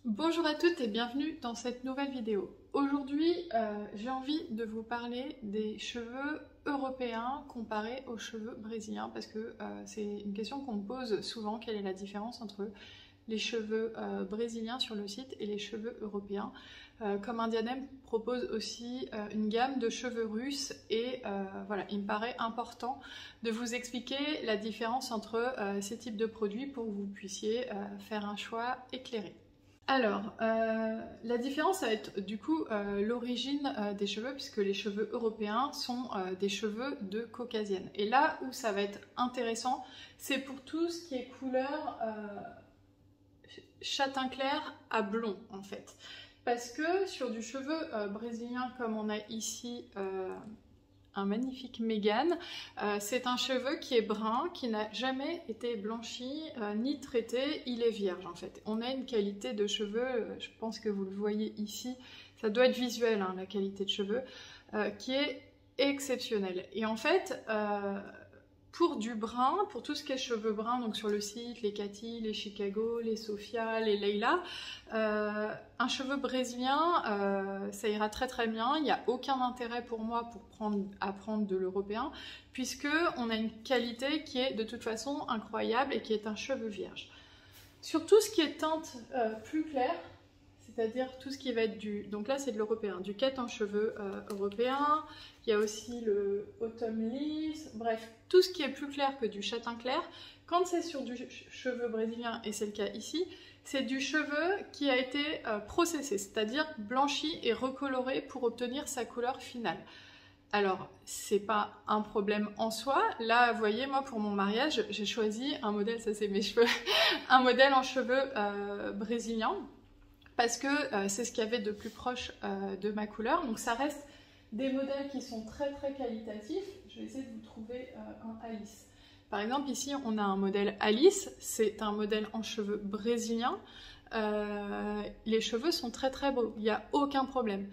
Bonjour à toutes et bienvenue dans cette nouvelle vidéo. Aujourd'hui, j'ai envie de vous parler des cheveux européens comparés aux cheveux brésiliens parce que c'est une question qu'on me pose souvent, quelle est la différence entre les cheveux brésiliens sur le site et les cheveux européens. Comme un diadème propose aussi une gamme de cheveux russes et voilà, il me paraît important de vous expliquer la différence entre ces types de produits pour que vous puissiez faire un choix éclairé. Alors, la différence ça va être du coup l'origine des cheveux, puisque les cheveux européens sont des cheveux de caucasienne. Et là où ça va être intéressant, c'est pour tout ce qui est couleur châtain clair à blond en fait. Parce que sur du cheveu brésilien comme on a ici un magnifique Mégane, c'est un cheveu qui est brun, qui n'a jamais été blanchi ni traité, il est vierge en fait. On a une qualité de cheveux, je pense que vous le voyez ici, ça doit être visuel hein, la qualité de cheveux, qui est exceptionnelle. Et en fait, pour du brun, pour tout ce qui est cheveux bruns, donc sur le site, les Cathy, les Chicago, les Sophia, les Leila, un cheveu brésilien, ça ira très très bien. Il n'y a aucun intérêt pour moi pour prendre de l'européen, puisque on a une qualité qui est de toute façon incroyable et qui est un cheveu vierge. Sur tout ce qui est teinte plus claire, c'est-à-dire tout ce qui va être du... Donc là, c'est de l'européen, du cat en cheveux européen. Il y a aussi le autumn leaves. Bref, tout ce qui est plus clair que du châtain clair. Quand c'est sur du cheveu brésilien, et c'est le cas ici, c'est du cheveu qui a été processé, c'est-à-dire blanchi et recoloré pour obtenir sa couleur finale. Alors, c'est pas un problème en soi. Là, vous voyez, moi, pour mon mariage, j'ai choisi un modèle, ça c'est mes cheveux, un modèle en cheveux brésilien, parce que c'est ce qu'il y avait de plus proche de ma couleur. Donc ça reste des modèles qui sont très très qualitatifs. Je vais essayer de vous trouver un Alice. Par exemple ici on a un modèle Alice, c'est un modèle en cheveux brésilien. Les cheveux sont très très beaux, il n'y a aucun problème.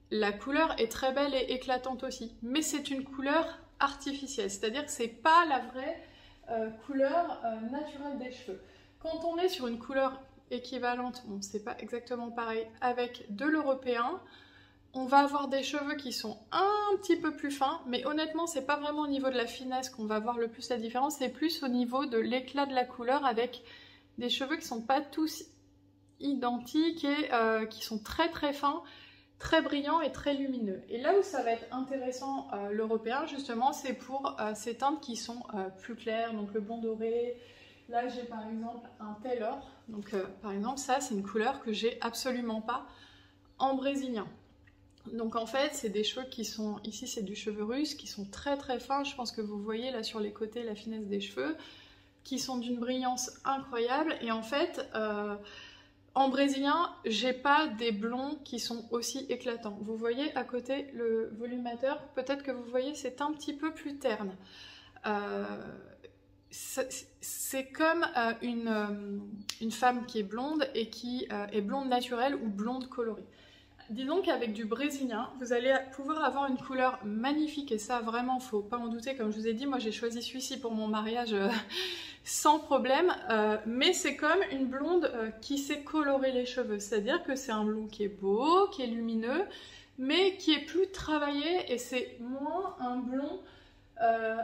La couleur est très belle et éclatante aussi, mais c'est une couleur artificielle, c'est-à-dire que c'est pas la vraie couleur naturelle des cheveux. Quand on est sur une couleur équivalente, bon c'est pas exactement pareil, avec de l'européen, on va avoir des cheveux qui sont un petit peu plus fins, mais honnêtement c'est pas vraiment au niveau de la finesse qu'on va voir le plus la différence, c'est plus au niveau de l'éclat de la couleur avec des cheveux qui sont pas tous identiques et qui sont très très fins, très brillants et très lumineux. Et là où ça va être intéressant l'européen justement, c'est pour ces teintes qui sont plus claires, donc le blond doré. Là, j'ai par exemple un Taylor. Donc, par exemple, ça, c'est une couleur que j'ai absolument pas en brésilien. Donc, en fait, c'est des cheveux qui sont... Ici, c'est du cheveu russe, qui sont très très fins. Je pense que vous voyez là sur les côtés la finesse des cheveux, qui sont d'une brillance incroyable. Et en fait, en brésilien, j'ai pas des blonds qui sont aussi éclatants. Vous voyez à côté le volumateur, peut-être que vous voyez, c'est un petit peu plus terne. C'est comme une femme qui est blonde et qui est blonde naturelle ou blonde colorée. Disons qu'avec du brésilien, vous allez pouvoir avoir une couleur magnifique et ça vraiment, faut pas en douter. Comme je vous ai dit, moi j'ai choisi celui-ci pour mon mariage sans problème, mais c'est comme une blonde qui sait colorer les cheveux, c'est-à-dire que c'est un blond qui est beau, qui est lumineux, mais qui est plus travaillé et c'est moins un blond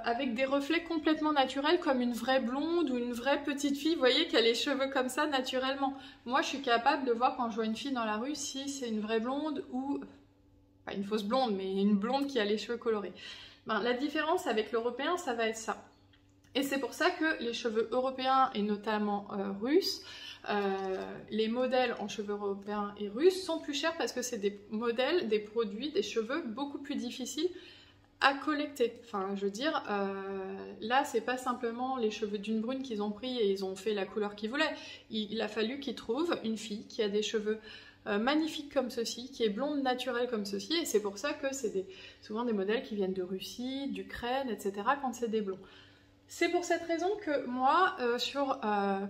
avec des reflets complètement naturels comme une vraie blonde ou une vraie petite fille, vous voyez, qui a les cheveux comme ça naturellement. Moi je suis capable de voir quand je vois une fille dans la rue si c'est une vraie blonde ou, pas une fausse blonde, mais une blonde qui a les cheveux colorés. Ben, la différence avec l'européen, ça va être ça. Et c'est pour ça que les cheveux européens et notamment russes, les modèles en cheveux européens et russes sont plus chers parce que c'est des modèles, des produits, des cheveux beaucoup plus difficiles à collecter. Enfin, je veux dire, là, c'est pas simplement les cheveux d'une brune qu'ils ont pris et ils ont fait la couleur qu'ils voulaient. Il a fallu qu'ils trouvent une fille qui a des cheveux magnifiques comme ceci, qui est blonde naturelle comme ceci, et c'est pour ça que c'est souvent des modèles qui viennent de Russie, d'Ukraine, etc., quand c'est des blonds. C'est pour cette raison que moi,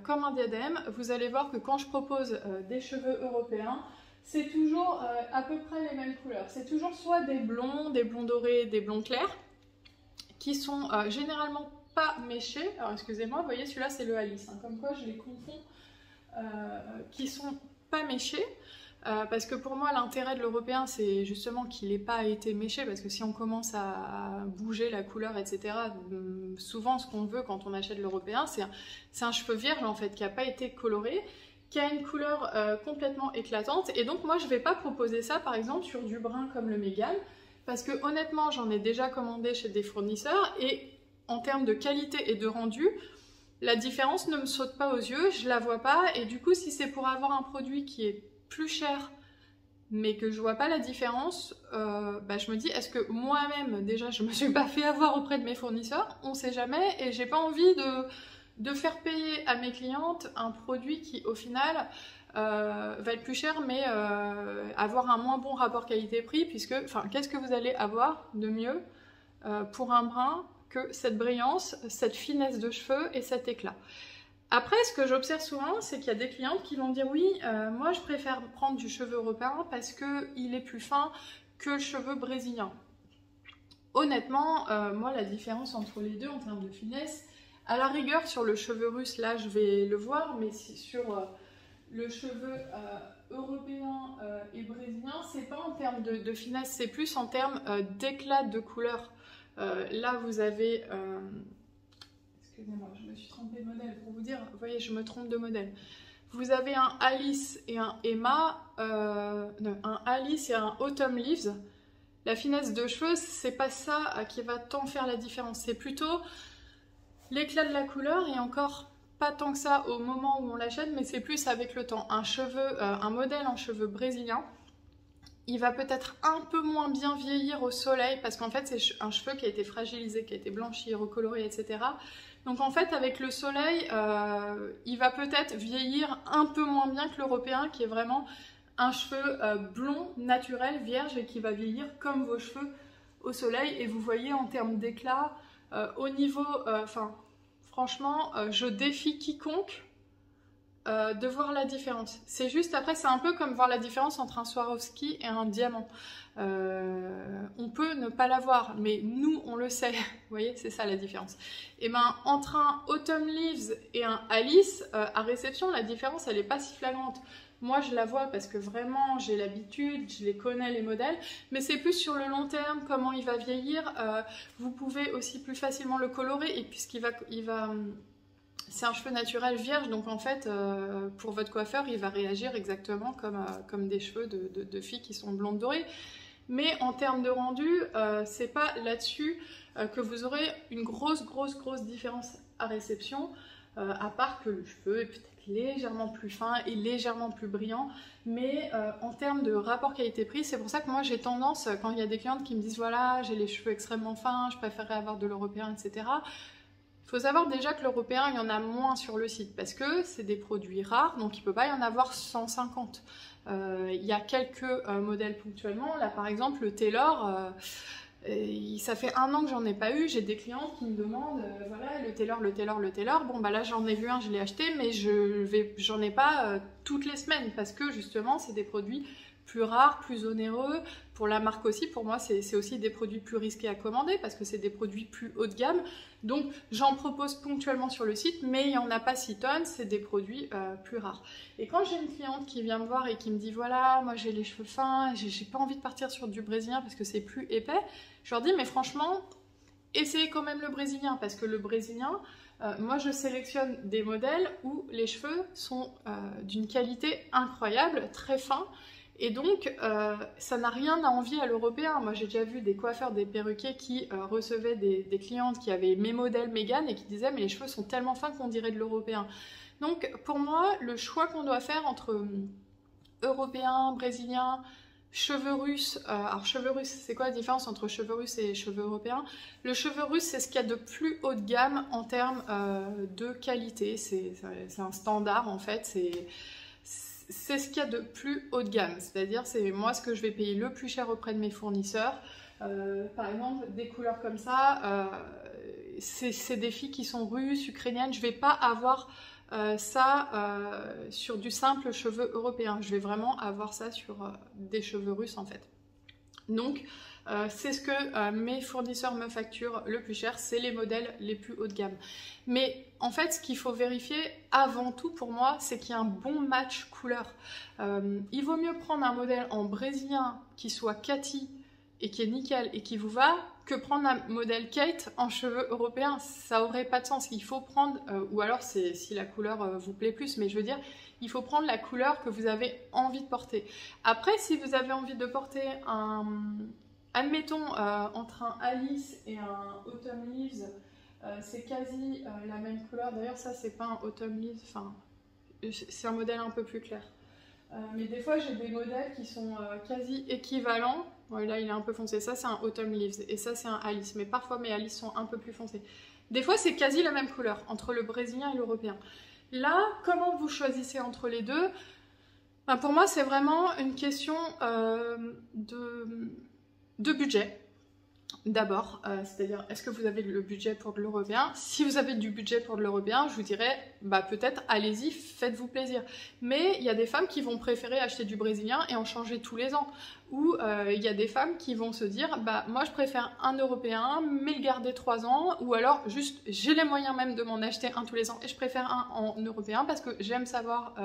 Comme un diadème, vous allez voir que quand je propose des cheveux européens, c'est toujours à peu près les mêmes couleurs. C'est toujours soit des blonds dorés, des blonds clairs, qui sont généralement pas méchés. Alors excusez-moi, vous voyez celui-là c'est le Alice, hein, comme quoi je les confonds, qui sont pas méché. Parce que pour moi, l'intérêt de l'européen, c'est justement qu'il n'ait pas été méché, parce que si on commence à bouger la couleur, etc., souvent ce qu'on veut quand on achète l'européen, c'est un cheveu vierge en fait, qui n'a pas été coloré, qui a une couleur complètement éclatante, et donc moi je ne vais pas proposer ça par exemple sur du brun comme le Mégane, parce que honnêtement j'en ai déjà commandé chez des fournisseurs, et en termes de qualité et de rendu, la différence ne me saute pas aux yeux, je la vois pas, et du coup si c'est pour avoir un produit qui est plus cher mais que je vois pas la différence, je me dis est-ce que moi-même déjà je me suis pas fait avoir auprès de mes fournisseurs, on sait jamais, et j'ai pas envie de faire payer à mes clientes un produit qui au final va être plus cher mais avoir un moins bon rapport qualité-prix, puisque qu'est-ce que vous allez avoir de mieux pour un brun que cette brillance, cette finesse de cheveux et cet éclat. Après, ce que j'observe souvent, c'est qu'il y a des clientes qui vont dire oui, moi je préfère prendre du cheveu européen parce qu'il est plus fin que le cheveu brésilien. Honnêtement, moi la différence entre les deux en termes de finesse, à la rigueur sur le cheveu russe, là je vais le voir, mais sur le cheveu européen et brésilien, c'est pas en termes de finesse, c'est plus en termes d'éclat de couleur. Là vous avez... excusez-moi, je me suis trompée de modèle pour vous dire, vous voyez, je me trompe de modèle. Vous avez un Alice et un Emma, un Alice et un Autumn Leaves. La finesse de cheveux, c'est pas ça qui va tant faire la différence, c'est plutôt l'éclat de la couleur, et encore pas tant que ça au moment où on l'achète, mais c'est plus avec le temps. Un modèle en cheveux brésilien, il va peut-être un peu moins bien vieillir au soleil, parce qu'en fait c'est un cheveu qui a été fragilisé, qui a été blanchi, recoloré, etc. Donc en fait avec le soleil, il va peut-être vieillir un peu moins bien que l'européen, qui est vraiment un cheveu blond, naturel, vierge, et qui va vieillir comme vos cheveux au soleil. Et vous voyez en termes d'éclat, au niveau, franchement, je défie quiconque de voir la différence. C'est juste, après c'est un peu comme voir la différence entre un Swarovski et un diamant. On peut ne pas la voir, mais nous on le sait. Vous voyez, c'est ça la différence. Et ben entre un Autumn Leaves et un Alice, à réception, la différence elle est pas si flagrante. Moi je la vois parce que vraiment j'ai l'habitude, je les connais les modèles, mais c'est plus sur le long terme, comment il va vieillir. Vous pouvez aussi plus facilement le colorer, et puisqu'il va c'est un cheveu naturel vierge, donc en fait, pour votre coiffeur, il va réagir exactement comme des cheveux de filles qui sont blondes dorées. Mais en termes de rendu, c'est pas là-dessus que vous aurez une grosse différence à réception, à part que le cheveu est peut-être légèrement plus fin et légèrement plus brillant. Mais en termes de rapport qualité-prix, c'est pour ça que moi j'ai tendance, quand il y a des clientes qui me disent voilà, j'ai les cheveux extrêmement fins, je préférerais avoir de l'européen, etc. Il faut savoir déjà que l'européen, il y en a moins sur le site parce que c'est des produits rares, donc il ne peut pas y en avoir 150. Il y a quelques modèles ponctuellement. Là, par exemple, le Taylor, ça fait 1 an que j'en ai pas eu. J'ai des clientes qui me demandent, voilà, le Taylor. Bon, bah là, j'en ai vu un, je l'ai acheté, mais j'en ai pas toutes les semaines parce que justement, c'est des produits plus rares, plus onéreux. Pour la marque aussi, pour moi, c'est aussi des produits plus risqués à commander parce que c'est des produits plus haut de gamme. Donc, j'en propose ponctuellement sur le site, mais il n'y en a pas 6 tonnes, c'est des produits plus rares. Et quand j'ai une cliente qui vient me voir et qui me dit voilà, moi j'ai les cheveux fins, j'ai pas envie de partir sur du brésilien parce que c'est plus épais, je leur dis mais franchement, essayez quand même le brésilien parce que le brésilien, moi je sélectionne des modèles où les cheveux sont d'une qualité incroyable, très fins. Et donc, ça n'a rien à envier à l'européen. Moi, j'ai déjà vu des coiffeurs, des perruquiers qui recevaient des clientes qui avaient mes modèles Mégane et qui disaient « mais les cheveux sont tellement fins qu'on dirait de l'européen ». Donc, pour moi, le choix qu'on doit faire entre européen, brésilien, cheveux russes... alors, cheveux russes, c'est quoi la différence entre cheveux russes et cheveux européens? Le cheveu russe, c'est ce qu'il y a de plus haut de gamme en termes de qualité. C'est un standard, en fait. C'est ce qu'il y a de plus haut de gamme, c'est-à-dire c'est moi ce que je vais payer le plus cher auprès de mes fournisseurs. Par exemple, des couleurs comme ça, c'est des filles qui sont russes, ukrainiennes, je ne vais pas avoir ça sur du simple cheveu européen, je vais vraiment avoir ça sur des cheveux russes en fait. Donc c'est ce que mes fournisseurs me facturent le plus cher, c'est les modèles les plus haut de gamme. Mais en fait, ce qu'il faut vérifier avant tout pour moi, c'est qu'il y a un bon match couleur. Il vaut mieux prendre un modèle en brésilien qui soit Cathy et qui est nickel et qui vous va, que prendre un modèle Kate en cheveux européens. Ça aurait pas de sens. Il faut prendre, ou alors c'est si la couleur vous plaît plus, mais je veux dire, il faut prendre la couleur que vous avez envie de porter. Après, si vous avez envie de porter un... Admettons, entre un Alice et un Autumn Leaves, c'est quasi la même couleur. D'ailleurs, ça, c'est pas un Autumn Leaves, enfin, c'est un modèle un peu plus clair. Mais des fois, j'ai des modèles qui sont quasi équivalents. Ouais, là, il est un peu foncé. Ça, c'est un Autumn Leaves et ça, c'est un Alice. Mais parfois, mes Alice sont un peu plus foncés. Des fois, c'est quasi la même couleur entre le brésilien et l'européen. Là, comment vous choisissez entre les deux? Ben, pour moi, c'est vraiment une question de budget. D'abord, c'est-à-dire, est-ce que vous avez le budget pour de l'européen? Si vous avez du budget pour de l'européen, je vous dirais, bah peut-être, allez-y, faites-vous plaisir. Mais il y a des femmes qui vont préférer acheter du brésilien et en changer tous les ans. Ou il y a des femmes qui vont se dire, bah moi je préfère un européen, mais le garder 3 ans. Ou alors, juste, j'ai les moyens même de m'en acheter un tous les ans et je préfère un en européen parce que j'aime savoir...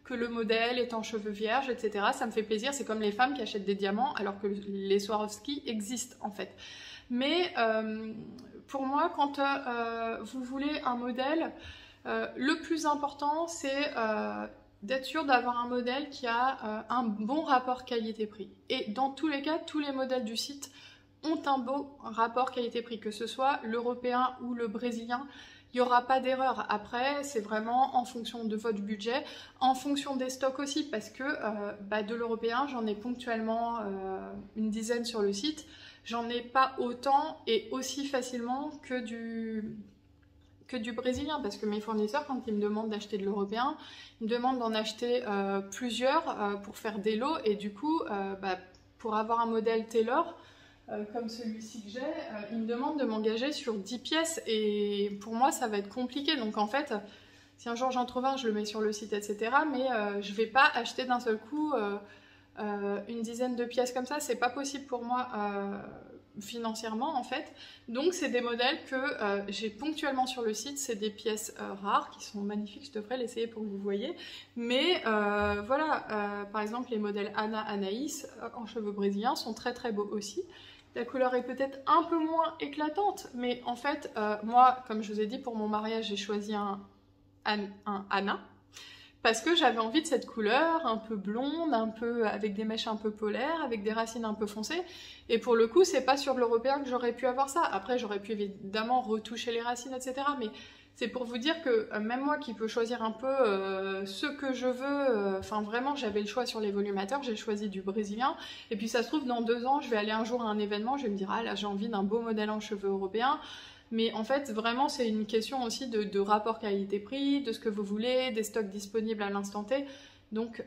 que le modèle est en cheveux vierges, etc. Ça me fait plaisir, c'est comme les femmes qui achètent des diamants alors que les Swarovski existent en fait. Mais pour moi, quand vous voulez un modèle, le plus important c'est d'être sûr d'avoir un modèle qui a un bon rapport qualité-prix. Et dans tous les cas, tous les modèles du site ont un beau rapport qualité-prix, que ce soit l'européen ou le brésilien. Il n'y aura pas d'erreur. Après, c'est vraiment en fonction de votre budget, en fonction des stocks aussi, parce que de l'européen, j'en ai ponctuellement une dizaine sur le site. J'en ai pas autant et aussi facilement que du brésilien, parce que mes fournisseurs, quand ils me demandent d'acheter de l'européen, ils me demandent d'en acheter plusieurs pour faire des lots, et du coup, pour avoir un modèle Taylor, comme celui-ci que j'ai, il me demande de m'engager sur 10 pièces et pour moi ça va être compliqué. Donc en fait, si un jour j'en trouve un, je le mets sur le site, etc. Mais je vais pas acheter d'un seul coup une dizaine de pièces comme ça, c'est pas possible pour moi financièrement en fait. Donc c'est des modèles que j'ai ponctuellement sur le site, c'est des pièces rares qui sont magnifiques, je devrais l'essayer pour que vous voyez. Mais voilà, par exemple les modèles Anna Anaïs en cheveux brésiliens sont très très beaux aussi. La couleur est peut-être un peu moins éclatante, mais en fait, moi, comme je vous ai dit, pour mon mariage, j'ai choisi un Anna, parce que j'avais envie de cette couleur, un peu blonde, un peu avec des mèches un peu polaires, avec des racines un peu foncées, et pour le coup, c'est pas sur l'européen que j'aurais pu avoir ça. Après, j'aurais pu évidemment retoucher les racines, etc., mais c'est pour vous dire que même moi qui peux choisir un peu ce que je veux, enfin vraiment j'avais le choix sur les volumateurs, j'ai choisi du brésilien, et puis ça se trouve dans 2 ans je vais aller un jour à un événement, je vais me dire ah là j'ai envie d'un beau modèle en cheveux européens, mais en fait vraiment c'est une question aussi de rapport qualité-prix, de ce que vous voulez, des stocks disponibles à l'instant T. Donc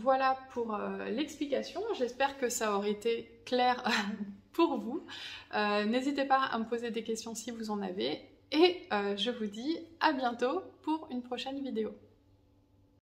voilà pour l'explication, j'espère que ça aurait été clair pour vous. N'hésitez pas à me poser des questions si vous en avez. Et je vous dis à bientôt pour une prochaine vidéo.